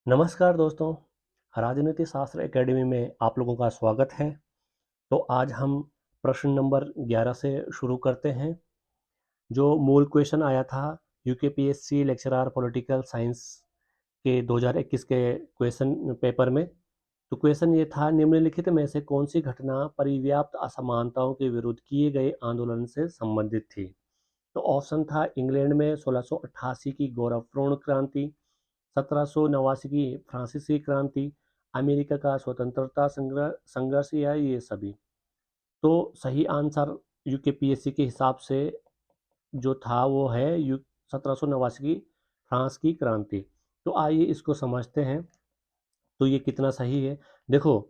नमस्कार दोस्तों, राजनीति शास्त्र एकेडमी में आप लोगों का स्वागत है। तो आज हम प्रश्न नंबर 11 से शुरू करते हैं। जो मूल क्वेश्चन आया था यूकेपीएससी लेक्चरर पॉलिटिकल साइंस के 2021 के क्वेश्चन पेपर में। तो क्वेश्चन ये था, निम्नलिखित में से कौन सी घटना परिव्याप्त असमानताओं के विरुद्ध किए गए आंदोलन से संबंधित थी। तो ऑप्शन था इंग्लैंड में 1688 की गौरवपूर्ण क्रांति, 1789 की फ्रांसीसी क्रांति, अमेरिका का स्वतंत्रता संघर्ष या ये सभी। तो सही आंसर यूकेपीएससी के हिसाब से जो था वो है 1789 की फ्रांस की क्रांति। तो आइए इसको समझते हैं तो ये कितना सही है। देखो,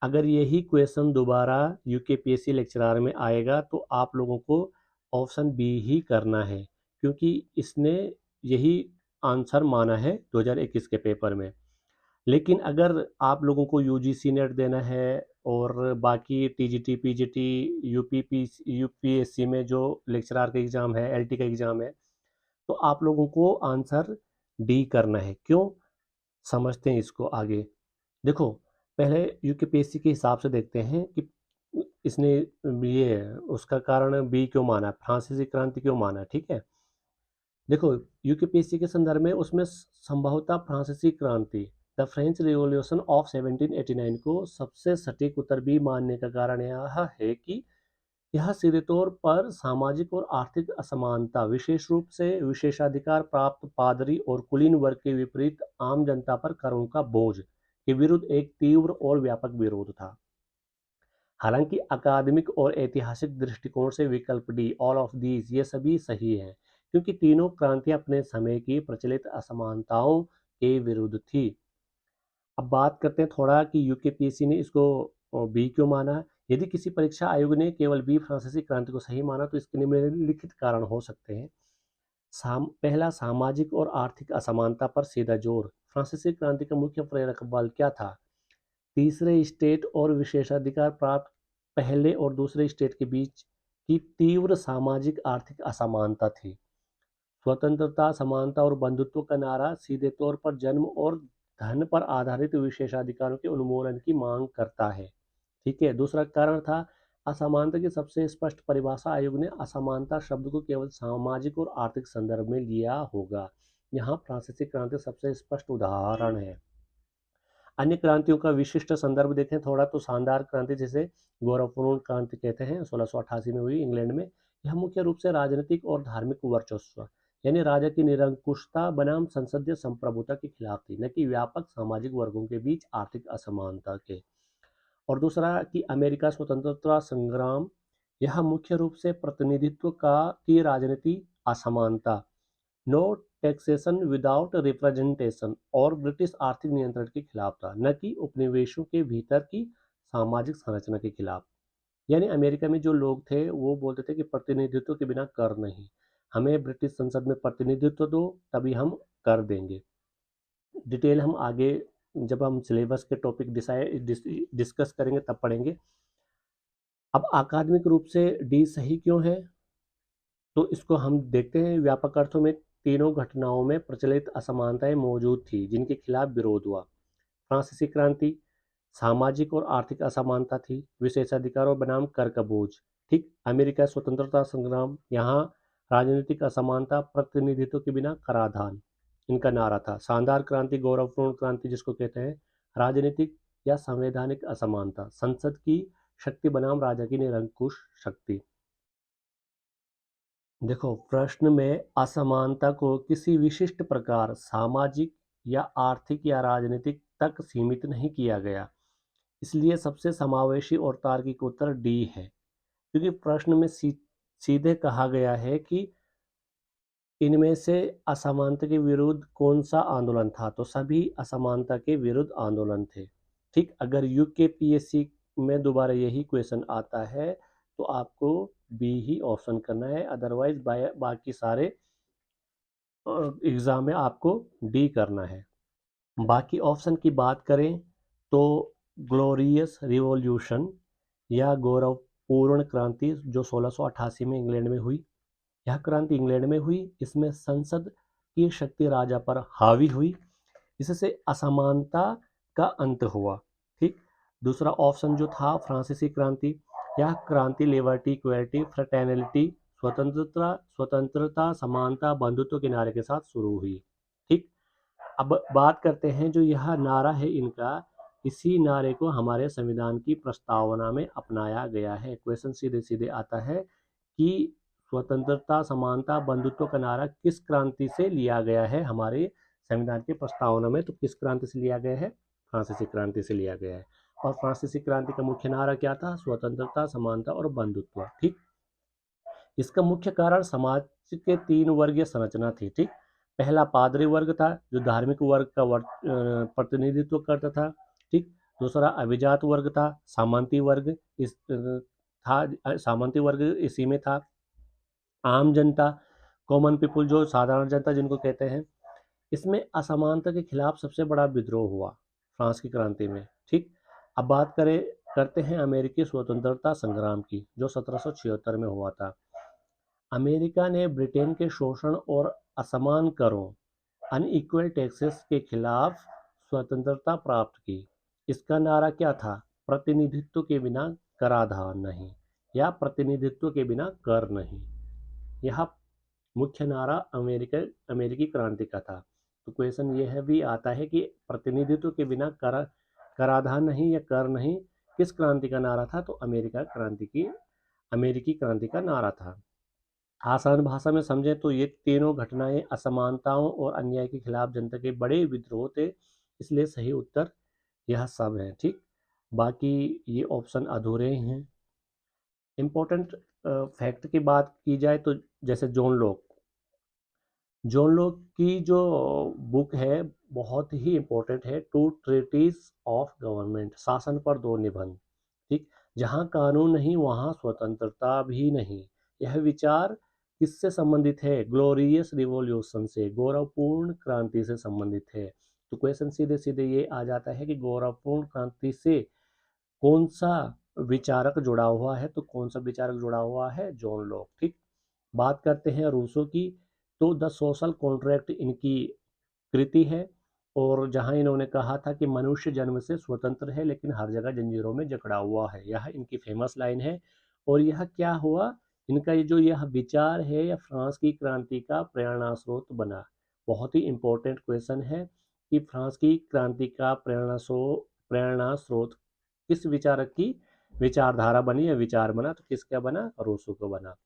अगर यही क्वेश्चन दोबारा यूकेपीएससी लेक्चरर में आएगा तो आप लोगों को ऑप्शन बी ही करना है, क्योंकि इसने यही आंसर माना है 2021 के पेपर में। लेकिन अगर आप लोगों को यूजीसी नेट देना है और बाकी टीजीटी पीजीटी यूपीएससी में जो लेक्चरर का एग्ज़ाम है, एलटी का एग्ज़ाम है, तो आप लोगों को आंसर डी करना है। क्यों, समझते हैं इसको आगे। देखो, पहले यूकेपीएससी के हिसाब से देखते हैं कि इसने ये उसका कारण बी क्यों माना, फ्रांसीसी क्रांति क्यों माना। ठीक है, देखो, यूकेपीएससी के संदर्भ में उसमें संभवतः फ्रांसीसी क्रांति, द फ्रेंच रिवॉल्यूशन ऑफ 1789 को सबसे सटीक उत्तर बी मानने का कारण यह है कि यह सीधे तौर पर सामाजिक और आर्थिक असमानता, विशेष रूप से विशेषाधिकार प्राप्त पादरी और कुलीन वर्ग के विपरीत आम जनता पर करों का बोझ के विरुद्ध एक तीव्र और व्यापक विरोध था। हालांकि अकादमिक और ऐतिहासिक दृष्टिकोण से विकल्प डी, ऑल ऑफ दीज, ये सभी सही है, क्योंकि तीनों क्रांतियां अपने समय की प्रचलित असमानताओं के विरुद्ध थी। अब बात करते हैं थोड़ा कि यूकेपीएससी ने इसको बी क्यों माना। यदि किसी परीक्षा आयोग ने केवल बी फ्रांसीसी क्रांति को सही माना तो इसके निम्नलिखित कारण हो सकते हैं। पहला, सामाजिक और आर्थिक असमानता पर सीधा जोर। फ्रांसीसी क्रांति का मुख्य प्रेरक बल क्या था? तीसरे स्टेट और विशेषाधिकार प्राप्त पहले और दूसरे स्टेट के बीच की तीव्र सामाजिक आर्थिक असमानता थी। स्वतंत्रता, समानता और बंधुत्व का नारा सीधे तौर पर जन्म और धन पर आधारित विशेषाधिकारों के उन्मूलन की मांग करता है। ठीक है, दूसरा कारण था असमानता की सबसे स्पष्ट परिभाषा। आयोग ने असमानता शब्द को केवल सामाजिक और आर्थिक संदर्भ में लिया होगा। यहाँ फ्रांसीसी क्रांति सबसे स्पष्ट उदाहरण है। अन्य क्रांतियों का विशिष्ट संदर्भ देखें थोड़ा तो शानदार क्रांति, जिसे गौरवपूर्ण क्रांति कहते हैं, 1688 में हुई इंग्लैंड में। यह मुख्य रूप से राजनीतिक और धार्मिक वर्चस्व यानी राजा की निरंकुशता बनाम संसदीय संप्रभुता के खिलाफ थी, न कि व्यापक सामाजिक वर्गों के बीच आर्थिक असमानता के। और दूसरा कि अमेरिका स्वतंत्रता संग्राम, यह मुख्य रूप से प्रतिनिधित्व का की राजनीति असमानता, नो टैक्सेशन विदाउट रिप्रेजेंटेशन और ब्रिटिश आर्थिक नियंत्रण के खिलाफ था, न कि उपनिवेशों के भीतर की सामाजिक संरचना के खिलाफ। यानी अमेरिका में जो लोग थे वो बोलते थे कि प्रतिनिधित्व के बिना कर नहीं, हमें ब्रिटिश संसद में प्रतिनिधित्व दो तभी हम कर देंगे। डिटेल हम आगे जब हम सिलेबस के टॉपिक डिस्कस करेंगे तब पढ़ेंगे। अब अकादमिक रूप से डी सही क्यों है, तो इसको हम देखते हैं। व्यापक अर्थों में तीनों घटनाओं में प्रचलित असमानताएं मौजूद थी जिनके खिलाफ विरोध हुआ। फ्रांसीसी क्रांति, सामाजिक और आर्थिक असमानता थी, विशेषाधिकारों बनाम कर का बोझ। ठीक, अमेरिका स्वतंत्रता संग्राम, यहाँ राजनीतिक असमानता, प्रतिनिधित्व के बिना कराधान, इनका नारा था। शानदार क्रांति, गौरवपूर्ण क्रांति जिसको कहते हैं, राजनीतिक या संवैधानिक असमानता, संसद की शक्ति बनाम राजा की निरंकुश शक्ति। देखो, प्रश्न में असमानता को किसी विशिष्ट प्रकार, सामाजिक या आर्थिक या राजनीतिक तक सीमित नहीं किया गया, इसलिए सबसे समावेशी और तार्किक उत्तर डी है। क्योंकि प्रश्न में सीधे कहा गया है कि इनमें से असमानता के विरुद्ध कौन सा आंदोलन था, तो सभी असमानता के विरुद्ध आंदोलन थे। ठीक, अगर यूकेपीएससी में दोबारा यही क्वेश्चन आता है तो आपको बी ही ऑप्शन करना है, अदरवाइज बाकी सारे एग्ज़ाम में आपको डी करना है। बाकी ऑप्शन की बात करें तो ग्लोरियस रिवॉल्यूशन या गौरवपूर्ण क्रांति जो 1688 में इंग्लैंड में हुई, यह क्रांति इंग्लैंड में हुई। इसमें संसद की शक्ति राजा पर हावी हुई। इससे असमानता का अंत हुआ। ठीक, दूसरा ऑप्शन जो था फ्रांसीसी क्रांति, यह क्रांति लिबर्टी, इक्वलिटी, फ्रेटर्निटी, स्वतंत्रता, समानता, बंधुत्व के नारे के साथ शुरू हुई। ठीक, अब बात करते हैं जो यह नारा है इनका, इसी नारे को हमारे संविधान की प्रस्तावना में अपनाया गया है। क्वेश्चन सीधे सीधे आता है कि स्वतंत्रता, समानता, बंधुत्व का नारा किस क्रांति से लिया गया है हमारे संविधान की प्रस्तावना में? तो किस क्रांति से लिया गया है? फ्रांसीसी क्रांति से लिया गया है। और फ्रांसीसी क्रांति का मुख्य नारा क्या था? स्वतंत्रता, समानता और बंधुत्व। ठीक, इसका मुख्य कारण समाज के 3 वर्गीय संरचना थी। ठीक, पहला पादरी वर्ग था जो धार्मिक वर्ग का प्रतिनिधित्व करता था। ठीक, दूसरा अभिजात वर्ग था, सामंती वर्ग सामंती वर्ग इसी में था। आम जनता, कॉमन पीपुल, जो साधारण जनता जिनको कहते हैं, इसमें असमानता के खिलाफ सबसे बड़ा विद्रोह हुआ फ्रांस की क्रांति में। ठीक, अब बात करते हैं अमेरिकी स्वतंत्रता संग्राम की, जो 1776 में हुआ था। अमेरिका ने ब्रिटेन के शोषण और असमान करों, अनइक्वल टैक्सेस के खिलाफ स्वतंत्रता प्राप्त की। इसका नारा क्या था? प्रतिनिधित्व के बिना कराधान नहीं, या प्रतिनिधित्व के बिना कर नहीं। यह मुख्य नारा अमेरिकी क्रांति का था। तो क्वेश्चन यह भी आता है कि प्रतिनिधित्व के बिना कराधान नहीं या कर नहीं किस क्रांति का नारा था? तो अमेरिकी क्रांति का नारा था। आसान भाषा में समझें तो ये तीनों घटनाएं असमानताओं और अन्याय के खिलाफ जनता के बड़े विद्रोह थे, इसलिए सही उत्तर यह सब है। ठीक, बाकी ये ऑप्शन अधूरे ही हैं। इम्पोर्टेंट फैक्ट की बात की जाए तो जैसे जॉन लॉक की जो बुक है बहुत ही इम्पोर्टेंट है, टू ट्रीटीज ऑफ गवर्नमेंट, शासन पर 2 निबंध। ठीक, जहाँ कानून नहीं वहाँ स्वतंत्रता भी नहीं। यह विचार किससे संबंधित है? ग्लोरियस रिवॉल्यूशन से, गौरवपूर्ण क्रांति से संबंधित है। तो क्वेश्चन सीधे सीधे ये आ जाता है कि गौरवपूर्ण क्रांति से कौन सा विचारक जुड़ा हुआ है? तो कौन सा विचारक जुड़ा हुआ है? John Locke. ठीक, बात करते हैं रूसो की, तो द सोशल कॉन्ट्रैक्ट इनकी कृति है, और जहां इन्होंने कहा था कि मनुष्य जन्म से स्वतंत्र है लेकिन हर जगह जंजीरों में जकड़ा हुआ है। यह इनकी फेमस लाइन है। और यह क्या हुआ? इनका ये जो यह विचार है यह फ्रांस की क्रांति का प्रेरणा स्रोत बना। बहुत ही इंपॉर्टेंट क्वेश्चन है कि फ्रांस की क्रांति का प्रेरणा स्रोत किस विचारक की विचारधारा बनी या विचार बना? तो किसका बना? रूसो को बना।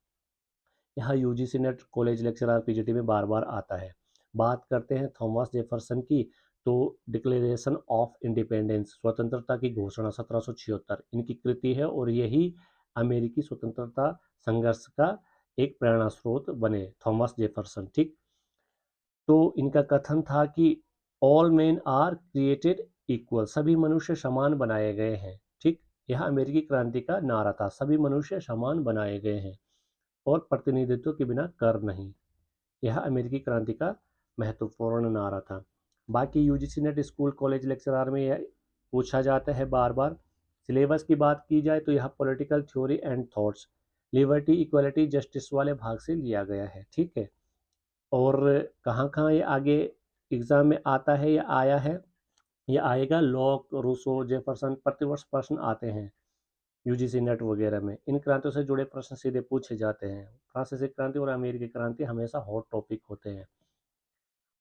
यहाँ UGC net college lecturer PGT में बार बार आता है। बात करते हैं थॉमस जेफरसन की, तो डिक्लेरेशन ऑफ इंडिपेंडेंस, स्वतंत्रता की घोषणा 1776 इनकी कृति है, और यही अमेरिकी स्वतंत्रता संघर्ष का एक प्रेरणा स्रोत बने थॉमस जेफरसन। ठीक, तो इनका कथन था कि all men are created equal, सभी मनुष्य समान बनाए गए हैं। ठीक, यह अमेरिकी क्रांति का नारा था, सभी मनुष्य समान बनाए गए हैं और प्रतिनिधित्व के बिना कर नहीं। यह अमेरिकी क्रांति का महत्वपूर्ण नारा था। बाकी UGC net school college lecturer में यह पूछा जाता है बार बार। सिलेबस की बात की जाए तो यह political theory and thoughts, liberty, equality, justice वाले भाग से लिया गया है। ठीक है, और कहाँ कहाँ ये आगे एग्जाम में आता है या आया है? ये आएगा लॉक, रूसो, जेफरसन, प्रतिवर्ष प्रश्न आते हैं यूजीसी नेट वगैरह में। इन क्रांतियों से जुड़े प्रश्न सीधे पूछे जाते हैं। फ्रांसीसी क्रांति और अमेरिकी क्रांति हमेशा हॉट टॉपिक होते हैं।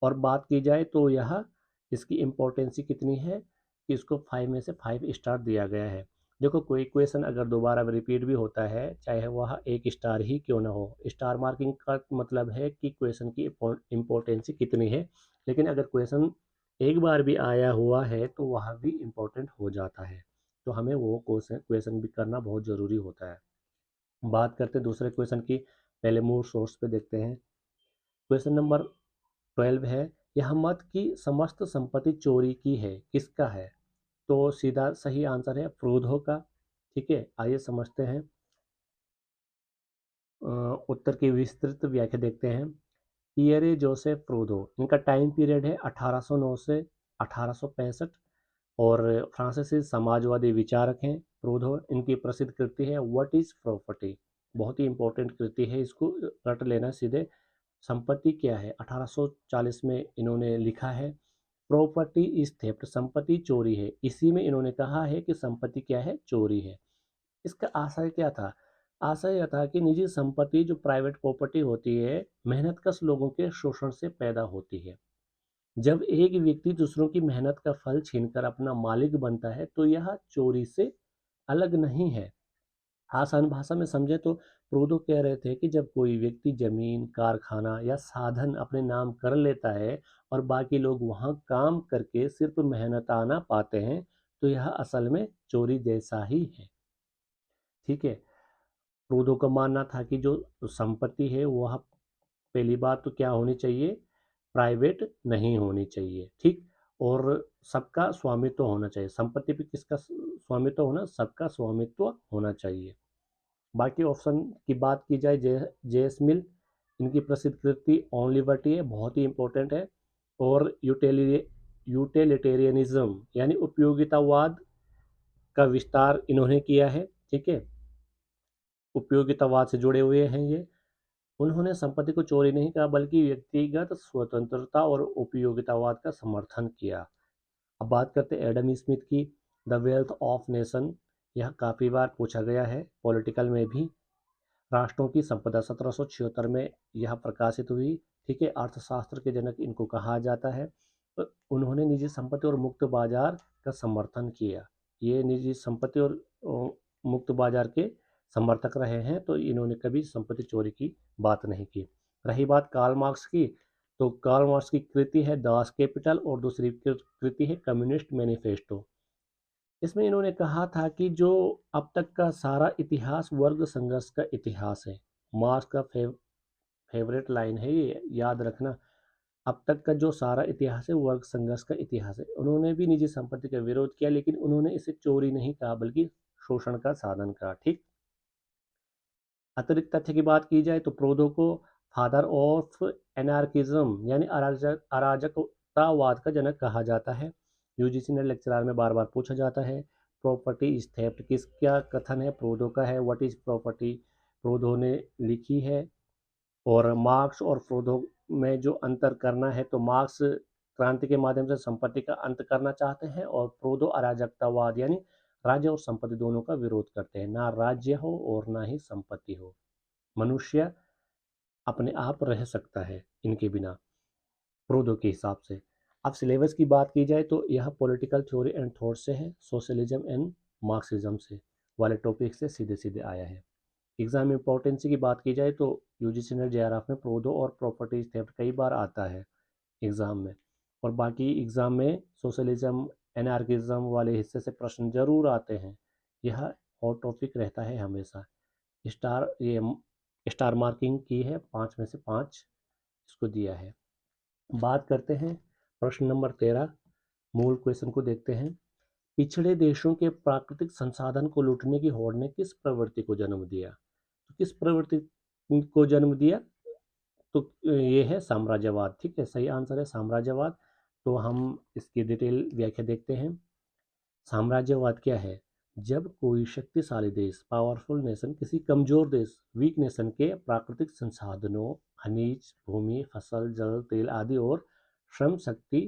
और बात की जाए तो यह इसकी इम्पोर्टेंसी कितनी है कि इसको 5 में से 5 स्टार दिया गया है। देखो, कोई क्वेश्चन अगर दोबारा रिपीट भी होता है, चाहे वह 1 स्टार ही क्यों ना हो, स्टार मार्किंग का मतलब है कि क्वेश्चन की इम्पोर्टेंसी कितनी है। लेकिन अगर क्वेश्चन एक बार भी आया हुआ है तो वह भी इम्पोर्टेंट हो जाता है, तो हमें वो क्वेश्चन भी करना बहुत ज़रूरी होता है। बात करते हैं दूसरे क्वेश्चन की, पहले मूल सोर्स पे देखते हैं। क्वेश्चन नंबर 12 है, यह मत की समस्त संपत्ति चोरी की है, किसका है? तो सीधा सही आंसर है फ्रूदो का। ठीक है, आइए समझते हैं। उत्तर की विस्तृत व्याख्या देखते हैं। पियरे जोसेफ प्रूदो, इनका टाइम पीरियड है 1809 से 1865, और फ्रांसीसी समाजवादी विचारक हैं प्रूदो। इनकी प्रसिद्ध कृति है व्हाट इज प्रॉपर्टी, बहुत ही इंपॉर्टेंट कृति है, इसको रट लेना सीधे। संपत्ति क्या है 1840 में इन्होंने लिखा है। प्रॉपर्टी इज थेफ्ट, संपत्ति चोरी है। इसी में इन्होंने कहा है कि संपत्ति क्या है, चोरी है। इसका आशय क्या था? आशय यह था कि निजी संपत्ति जो प्राइवेट प्रॉपर्टी होती है, मेहनतकश लोगों के शोषण से पैदा होती है। जब एक व्यक्ति दूसरों की मेहनत का फल छीनकर अपना मालिक बनता है तो यह चोरी से अलग नहीं है। आसान भाषा में समझे तो प्रूदो कह रहे थे कि जब कोई व्यक्ति जमीन, कारखाना या साधन अपने नाम कर लेता है और बाकी लोग वहां काम करके सिर्फ मेहनताना पाते हैं, तो यह असल में चोरी जैसा ही है। ठीक है। प्रूदो का मानना था कि जो संपत्ति है वह, पहली बात तो क्या होनी चाहिए, प्राइवेट नहीं होनी चाहिए। ठीक। और सबका स्वामित्व होना चाहिए। संपत्ति पे किसका स्वामित्व होना, सबका स्वामित्व होना चाहिए। बाकी ऑप्शन की बात की जाए, जेएस मिल, इनकी प्रसिद्ध कृति ऑन लिबर्टी है, बहुत ही इंपॉर्टेंट है। और यूटिलिटेरियनिज्म यानी उपयोगितावाद का विस्तार इन्होंने किया है। ठीक है। उपयोगितावाद से जुड़े हुए हैं ये। उन्होंने संपत्ति को चोरी नहीं कहा बल्कि व्यक्तिगत स्वतंत्रता और उपयोगितावाद का समर्थन किया। अब बात करते हैं एडम स्मिथ की, द वेल्थ ऑफ नेशन। यह काफ़ी बार पूछा गया है पॉलिटिकल में भी। राष्ट्रों की संपदा 1776 में यह प्रकाशित हुई। ठीक है। अर्थशास्त्र के जनक इनको कहा जाता है। तो उन्होंने निजी संपत्ति और मुक्त बाजार का समर्थन किया। ये निजी संपत्ति और मुक्त बाजार के समर्थक रहे हैं, तो इन्होंने कभी संपत्ति चोरी की बात नहीं की। रही बात कार्ल मार्क्स की, तो कार्ल मार्क्स की कृति है दास कैपिटल और दूसरी कृति है कम्युनिस्ट मैनिफेस्टो। इसमें इन्होंने कहा था कि जो अब तक का सारा इतिहास वर्ग संघर्ष का इतिहास है। मार्क्स का फेवरेट लाइन है ये, याद रखना। अब तक का जो सारा इतिहास है वर्ग संघर्ष का इतिहास है। उन्होंने भी निजी संपत्ति का विरोध किया, लेकिन उन्होंने इसे चोरी नहीं कहा बल्कि शोषण का साधन कहा। ठीक। अतिरिक्त तथ्य की बात की जाए तो प्रोदो को फादर ऑफ एनार्किज्म यानी अराजकतावाद का जनक कहा जाता है। यूजीसी ने लेक्चरर में बार बार पूछा जाता है। प्रॉपर्टी इज थेफ्ट किस क्या कथन है, प्रोदो का है। व्हाट इज प्रॉपर्टी, प्रोदो ने लिखी है। और मार्क्स और प्रोदो में जो अंतर करना है, तो मार्क्स क्रांति के माध्यम से संपत्ति का अंत करना चाहते हैं और प्रोदो अराजकतावाद यानी राज्य और संपत्ति दोनों का विरोध करते हैं। ना राज्य हो और ना ही संपत्ति हो। मनुष्य अपने आप रह सकता है इनके बिना, प्रोदो के हिसाब से। अब सिलेबस की बात की जाए तो यह पॉलिटिकल थ्योरी एंड थॉट से है, सोशलिज्म एंड मार्क्सिज्म से वाले टॉपिक से सीधे सीधे आया है। एग्जाम इंपॉर्टेंस की बात की जाए तो यूजीसी नेट जेआरएफ में प्रोदो और प्रॉपर्टीज थेफ्ट कई बार आता है एग्जाम में। और बाकी एग्जाम में सोशलिज्म एनार्किज्म वाले हिस्से से प्रश्न जरूर आते हैं। यह हॉट टॉपिक रहता है हमेशा। स्टार मार्किंग की है, 5 में से 5 इसको दिया है। बात करते हैं प्रश्न नंबर 13, मूल क्वेश्चन को देखते हैं। पिछड़े देशों के प्राकृतिक संसाधन को लूटने की होड़ ने किस प्रवृत्ति को जन्म दिया? तो किस प्रवृत्ति को जन्म दिया? तो ये है साम्राज्यवाद। ठीक है, सही आंसर है साम्राज्यवाद। तो हम इसकी डिटेल व्याख्या देखते हैं। साम्राज्यवाद क्या है? जब कोई शक्तिशाली देश, पावरफुल नेशन, किसी कमजोर देश, वीक नेशन के प्राकृतिक संसाधनों, खनिज, भूमि, फसल, जल, तेल आदि और श्रम शक्ति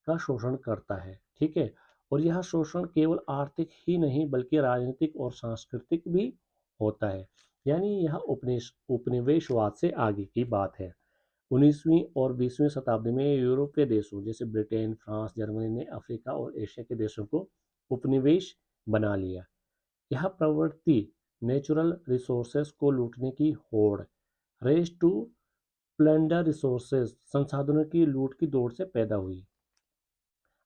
का शोषण करता है। ठीक है। और यह शोषण केवल आर्थिक ही नहीं बल्कि राजनीतिक और सांस्कृतिक भी होता है। यानी यह उपनिवेशवाद से आगे की बात है। 19वीं और 20वीं शताब्दी में यूरोपीय देशों जैसे ब्रिटेन, फ्रांस, जर्मनी ने अफ्रीका और एशिया के देशों को उपनिवेश बना लिया। यह प्रवृत्ति नेचुरल रिसोर्सेस को लूटने की होड़, रेस टू प्लंडर रिसोर्सेस, संसाधनों की लूट की दौड़ से पैदा हुई।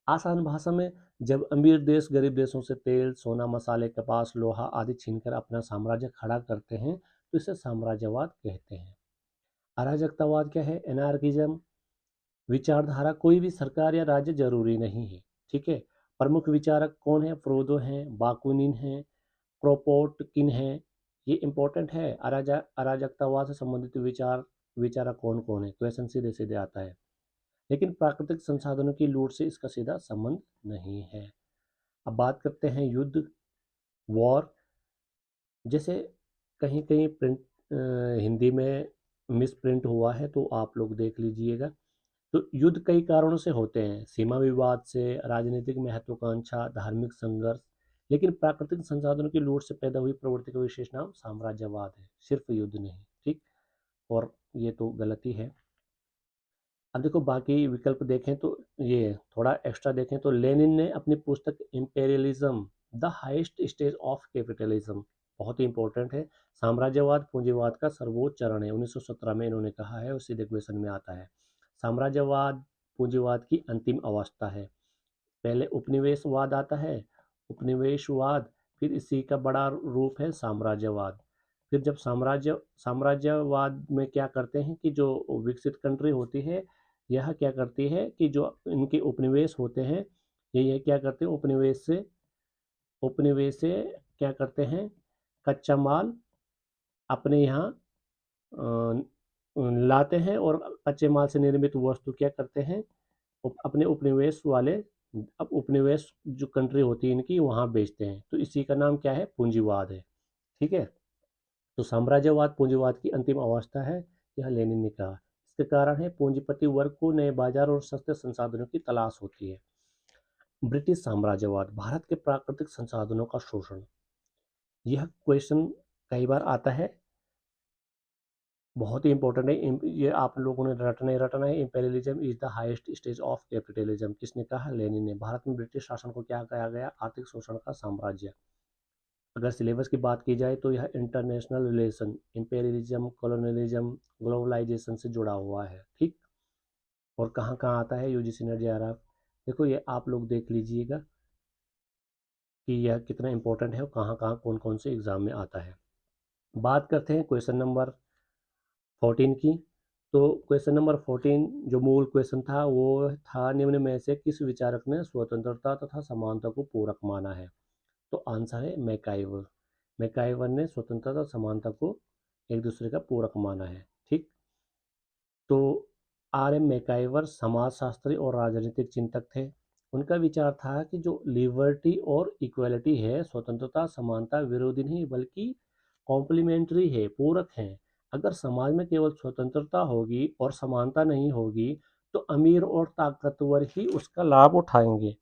आसान भाषा में, जब अमीर देश गरीब देशों से तेल, सोना, मसाले, कपास, लोहा आदि छीनकर अपना साम्राज्य खड़ा करते हैं, तो इसे साम्राज्यवाद कहते हैं। अराजकतावाद क्या है? एनार्किज्म विचारधारा, कोई भी सरकार या राज्य जरूरी नहीं है। ठीक है। प्रमुख विचारक कौन है? प्रोदो हैं, बाकुनिन हैं, क्रोपोटकिन हैं। ये इंपॉर्टेंट है। अराजकतावाद से संबंधित विचारक कौन कौन है? क्वेश्चन सीधे सीधे आता है। लेकिन प्राकृतिक संसाधनों की लूट से इसका सीधा संबंध नहीं है। अब बात करते हैं युद्ध, वॉर। जैसे कहीं कहीं प्रिंट हिंदी में मिस प्रिंट हुआ है तो आप लोग देख लीजिएगा। तो युद्ध कई कारणों से होते हैं, सीमा विवाद से, राजनीतिक महत्वाकांक्षा, धार्मिक संघर्ष, लेकिन प्राकृतिक संसाधनों की लूट से पैदा हुई प्रवृत्ति का विशेष नाम साम्राज्यवाद है, सिर्फ युद्ध नहीं। ठीक, और ये तो गलती है। अब देखो बाकी विकल्प देखें तो ये थोड़ा एक्स्ट्रा देखें तो लेनिन ने अपनी पुस्तक imperialism the highest stage of capitalism, बहुत ही इंपॉर्टेंट है, साम्राज्यवाद पूंजीवाद का सर्वोच्च चरण है, 1917 में इन्होंने कहा है, उसी क्वेश्चन में आता है। साम्राज्यवाद पूंजीवाद की अंतिम अवस्था है। पहले उपनिवेशवाद आता है, उपनिवेशवाद, फिर इसी का बड़ा रूप है साम्राज्यवाद। फिर जब साम्राज्यवाद में क्या करते हैं कि जो विकसित कंट्री होती है, यह क्या करती है कि जो इनके उपनिवेश होते हैं, ये क्या करते हैं, उपनिवेश से क्या करते हैं, कच्चा माल अपने यहाँ लाते हैं और कच्चे माल से निर्मित वस्तु क्या करते हैं, अपने उपनिवेश वाले, अब उपनिवेश जो कंट्री होती है इनकी वहाँ बेचते हैं, तो इसी का नाम क्या है, पूंजीवाद है। ठीक है, तो साम्राज्यवाद पूंजीवाद की अंतिम अवस्था है, यह लेनिन ने कहा। इसके कारण है पूंजीपति वर्ग को नए बाजार और सस्ते संसाधनों की तलाश होती है। ब्रिटिश साम्राज्यवाद, भारत के प्राकृतिक संसाधनों का शोषण, यह क्वेश्चन कई बार आता है, बहुत ही इंपॉर्टेंट है, ये आप लोगों ने रटना ही रटना है। Imperialism is the highest stage of capitalism, किसने कहा, लेनिन ने। भारत में ब्रिटिश शासन को क्या कहा गया, आर्थिक शोषण का साम्राज्य। अगर सिलेबस की बात की जाए तो यह international relation, imperialism, colonialism, globalisation से जुड़ा हुआ है। ठीक, और कहाँ कहाँ आता है, यूजीसी नेट जेआरएफ, देखो ये आप लोग देख लीजिएगा कि यह कितना इंपॉर्टेंट है और कहाँ कहाँ कौन कौन से एग्जाम में आता है। बात करते हैं क्वेश्चन नंबर 14 की। तो क्वेश्चन नंबर 14 जो मूल क्वेश्चन था वो था, निम्न में से किस विचारक ने स्वतंत्रता तथा समानता को पूरक माना है। तो आंसर है मैकाइवर। मैकाइवर ने स्वतंत्रता और समानता को एक दूसरे का पूरक माना है। ठीक, तो आर एम मैकाइवर समाजशास्त्री और राजनीतिक चिंतक थे। उनका विचार था कि जो लिबर्टी और इक्वलिटी है, स्वतंत्रता समानता विरोधी नहीं बल्कि कॉम्प्लीमेंट्री है, पूरक है। अगर समाज में केवल स्वतंत्रता होगी और समानता नहीं होगी तो अमीर और ताकतवर ही उसका लाभ उठाएंगे।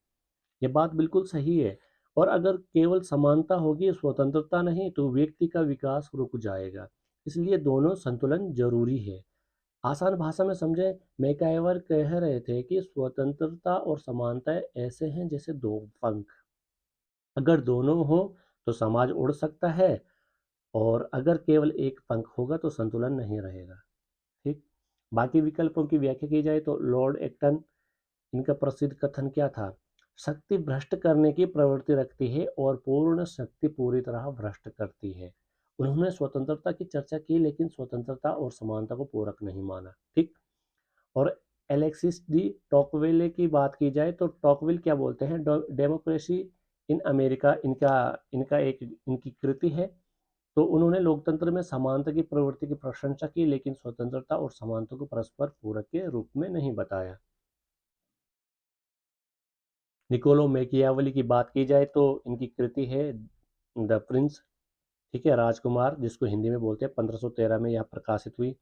ये बात बिल्कुल सही है। और अगर केवल समानता होगी, स्वतंत्रता नहीं, तो व्यक्ति का विकास रुक जाएगा। इसलिए दोनों संतुलन जरूरी है। आसान भाषा में समझें, मैकाइवर कह रहे थे कि स्वतंत्रता और समानता ऐसे हैं जैसे दो पंख, अगर दोनों हो तो समाज उड़ सकता है, और अगर केवल एक पंख होगा तो संतुलन नहीं रहेगा। ठीक, बाकी विकल्पों की व्याख्या की जाए तो लॉर्ड एक्टन, इनका प्रसिद्ध कथन क्या था, शक्ति भ्रष्ट करने की प्रवृत्ति रखती है और पूर्ण शक्ति पूरी तरह भ्रष्ट करती है। उन्होंने स्वतंत्रता की चर्चा की लेकिन स्वतंत्रता और समानता को पूरक नहीं माना। ठीक, और एलेक्सिस डी टॉकविले की बात की जाए तो टॉकविल क्या बोलते हैं, डेमोक्रेसी इन अमेरिका इनका इनका एक इनकी कृति है। तो उन्होंने लोकतंत्र में समानता की प्रवृत्ति की प्रशंसा की लेकिन स्वतंत्रता और समानता को परस्पर पूरक के रूप में नहीं बताया। निकोलो मैकियावली की बात की जाए तो इनकी कृति है द प्रिंस। ठीक है, राजकुमार, जिसको हिंदी में बोलते हैं, 1513 में यह प्रकाशित हुई।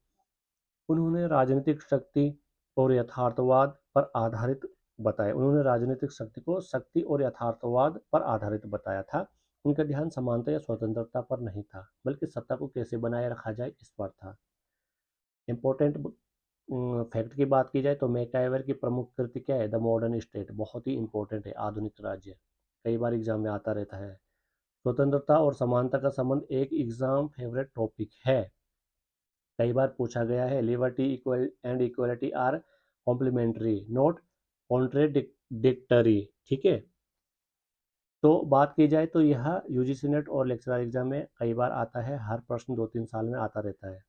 उन्होंने राजनीतिक शक्ति और यथार्थवाद पर आधारित बताया, उन्होंने राजनीतिक शक्ति को शक्ति और यथार्थवाद पर आधारित बताया था। उनका ध्यान समानता या स्वतंत्रता पर नहीं था बल्कि सत्ता को कैसे बनाए रखा जाए इस पर था। इम्पोर्टेंट फैक्ट की बात की जाए तो मैकाइवर की प्रमुख कृति क्या है, द मॉडर्न स्टेट, बहुत ही इंपॉर्टेंट है, आधुनिक राज्य, कई बार एग्जाम में आता रहता है। स्वतंत्रता और समानता का संबंध एक एग्जाम फेवरेट टॉपिक है, कई बार पूछा गया है। Liberty equal and equality are complementary not contradictory. ठीक है, तो बात की जाए तो यह यूजीसी नेट और लेक्चरर एग्जाम में कई बार आता है, हर प्रश्न 2-3 साल में आता रहता है।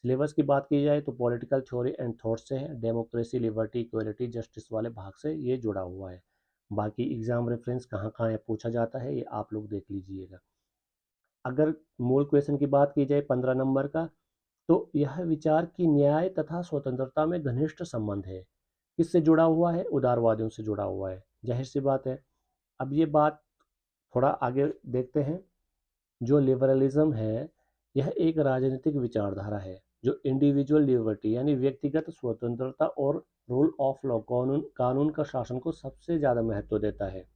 सिलेबस की बात की जाए तो पॉलिटिकल थ्योरी एंड थॉट्स से है, डेमोक्रेसी लिबर्टी इक्वलिटी जस्टिस वाले भाग से ये जुड़ा हुआ है। बाकी एग्जाम रेफरेंस कहाँ कहाँ ये पूछा जाता है ये आप लोग देख लीजिएगा। अगर मूल क्वेश्चन की बात की जाए 15 नंबर का, तो यह विचार कि न्याय तथा स्वतंत्रता में घनिष्ठ संबंध है, किससे जुड़ा हुआ है, उदारवादियों से जुड़ा हुआ है, जाहिर सी बात है। अब ये बात थोड़ा आगे देखते हैं। जो लिबरलिज्म है यह एक राजनीतिक विचारधारा है जो इंडिविजुअल लिबर्टी यानी व्यक्तिगत स्वतंत्रता और रूल ऑफ लॉ, कानून का शासन को सबसे ज़्यादा महत्व देता है।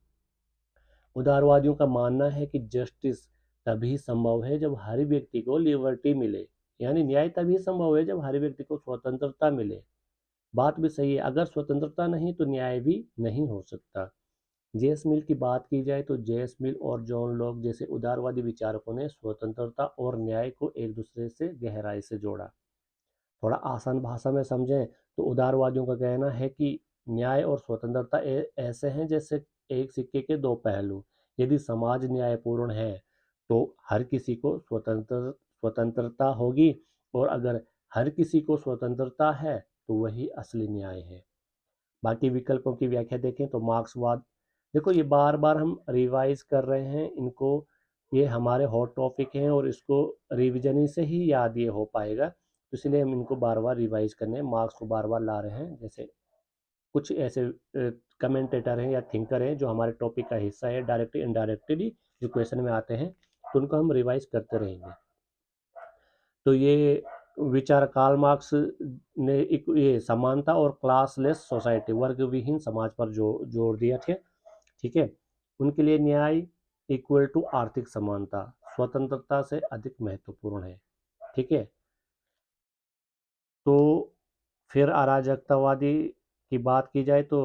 उदारवादियों का मानना है कि जस्टिस तभी संभव है जब हर व्यक्ति को लिबर्टी मिले, यानी न्याय तभी संभव है जब हर व्यक्ति को स्वतंत्रता मिले। बात भी सही है, अगर स्वतंत्रता नहीं तो न्याय भी नहीं हो सकता। जेम्स मिल की बात की जाए तो जेम्स मिल और जॉन लॉक जैसे उदारवादी विचारकों ने स्वतंत्रता और न्याय को एक दूसरे से गहराई से जोड़ा। थोड़ा आसान भाषा में समझें तो उदारवादियों का कहना है कि न्याय और स्वतंत्रता ऐसे हैं जैसे एक सिक्के के दो पहलू। यदि समाज न्यायपूर्ण है तो हर किसी को स्वतंत्रता होगी, और अगर हर किसी को स्वतंत्रता है तो वही असली न्याय है। बाकी विकल्पों की व्याख्या देखें तो मार्क्सवाद, देखो ये बार बार हम रिवाइज कर रहे हैं इनको, ये हमारे हॉट टॉपिक हैं और इसको रिविजन से ही याद ये हो पाएगा, तो इसलिए हम इनको बार बार रिवाइज करने मार्क्स को बार बार ला रहे हैं। जैसे कुछ ऐसे कमेंटेटर हैं या थिंकर हैं जो हमारे टॉपिक का हिस्सा है, डायरेक्टली इनडायरेक्टली जो क्वेश्चन में आते हैं तो उनको हम रिवाइज करते रहेंगे। तो ये विचार कार्ल मार्क्स ने एक ये समानता और क्लासलेस सोसाइटी, वर्ग विहीन समाज पर जोर दिया थे। ठीक है, उनके लिए न्याय इक्वल टू आर्थिक समानता स्वतंत्रता से अधिक महत्वपूर्ण है। ठीक है, तो फिर अराजकतावादी की बात की जाए तो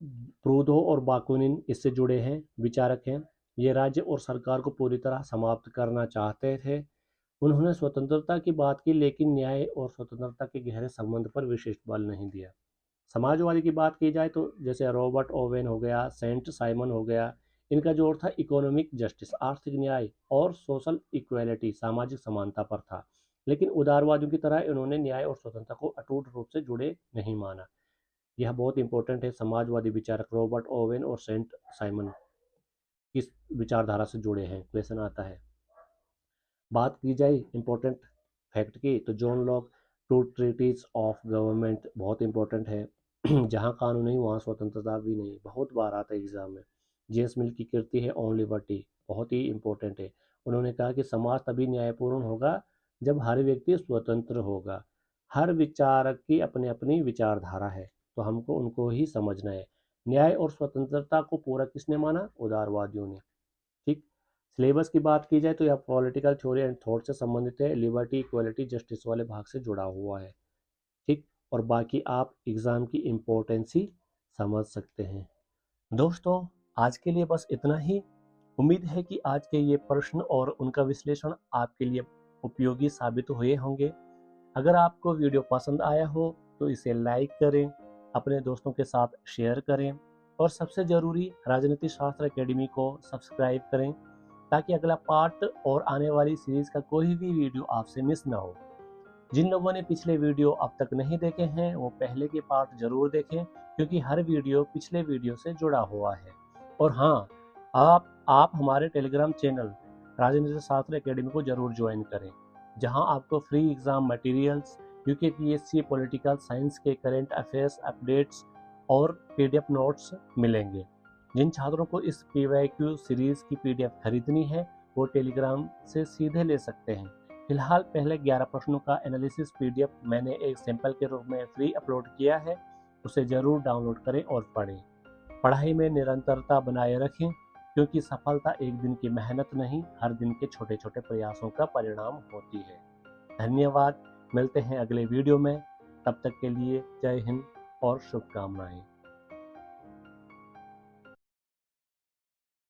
प्रूदो और बाकुनिन इससे जुड़े हैं, विचारक हैं। ये राज्य और सरकार को पूरी तरह समाप्त करना चाहते थे। उन्होंने स्वतंत्रता की बात की लेकिन न्याय और स्वतंत्रता के गहरे संबंध पर विशेष बल नहीं दिया। समाजवादी की बात की जाए तो जैसे रॉबर्ट ओवेन हो गया, सेंट साइमन हो गया, इनका जोर था इकोनॉमिक जस्टिस आर्थिक न्याय और सोशल इक्वेलिटी सामाजिक समानता पर था। लेकिन उदारवादियों की तरह इन्होंने न्याय और स्वतंत्रता को अटूट रूप से जुड़े नहीं माना। यह बहुत इंपॉर्टेंट है, समाजवादी विचारक रॉबर्ट ओवेन और सेंट साइमन किस विचारधारा से जुड़े हैं, क्वेश्चन आता है। बात की जाए इंपॉर्टेंट फैक्ट की तो John Locke two treaties of government बहुत इंपॉर्टेंट है। जहाँ कानून नहीं वहाँ स्वतंत्रता भी नहीं, बहुत बार आता है एग्जाम में। जेम्स मिल की कृति है ऑन लिबर्टी, बहुत ही इंपॉर्टेंट है। उन्होंने कहा कि समाज तभी न्यायपूर्ण होगा जब हर व्यक्ति स्वतंत्र होगा। हर विचारक की अपनी अपनी विचारधारा है, तो हमको उनको ही समझना है। न्याय और स्वतंत्रता को पूरा किसने माना? उदारवादियों ने। ठीक, सिलेबस की बात की जाए तो यह पॉलिटिकल थ्योरी एंड थॉट से संबंधित है, लिबर्टी इक्वलिटी जस्टिस वाले भाग से जुड़ा हुआ है। ठीक, और बाकी आप एग्जाम की इम्पोर्टेंस ही समझ सकते हैं। दोस्तों, आज के लिए बस इतना ही। उम्मीद है कि आज के ये प्रश्न और उनका विश्लेषण आपके लिए उपयोगी साबित हुए होंगे। अगर आपको वीडियो पसंद आया हो तो इसे लाइक करें, अपने दोस्तों के साथ शेयर करें और सबसे ज़रूरी राजनीति शास्त्र एकेडमी को सब्सक्राइब करें ताकि अगला पार्ट और आने वाली सीरीज का कोई भी वीडियो आपसे मिस ना हो। जिन लोगों ने पिछले वीडियो अब तक नहीं देखे हैं वो पहले के पार्ट जरूर देखें, क्योंकि हर वीडियो पिछले वीडियो से जुड़ा हुआ है। और हाँ, आप हमारे टेलीग्राम चैनल राजनीति शास्त्र एकेडमी को जरूर ज्वाइन करें, जहां आपको free exam materials, UKPSC political science के करंट अफेयर्स अपडेट्स और पीडीएफ नोट्स मिलेंगे। जिन छात्रों को इस पीवाईक्यू सीरीज की पीडीएफ खरीदनी है वो टेलीग्राम से सीधे ले सकते हैं। फिलहाल पहले 11 प्रश्नों का एनालिसिस पीडीएफ मैंने एक सैंपल के रूप में फ्री अपलोड किया है, उसे जरूर डाउनलोड करें और पढ़ें। पढ़ाई में निरंतरता बनाए रखें, क्योंकि सफलता एक दिन की मेहनत नहीं, हर दिन के छोटे छोटे प्रयासों का परिणाम होती है। धन्यवाद, मिलते हैं अगले वीडियो में, तब तक के लिए जय हिंद और शुभकामनाएं।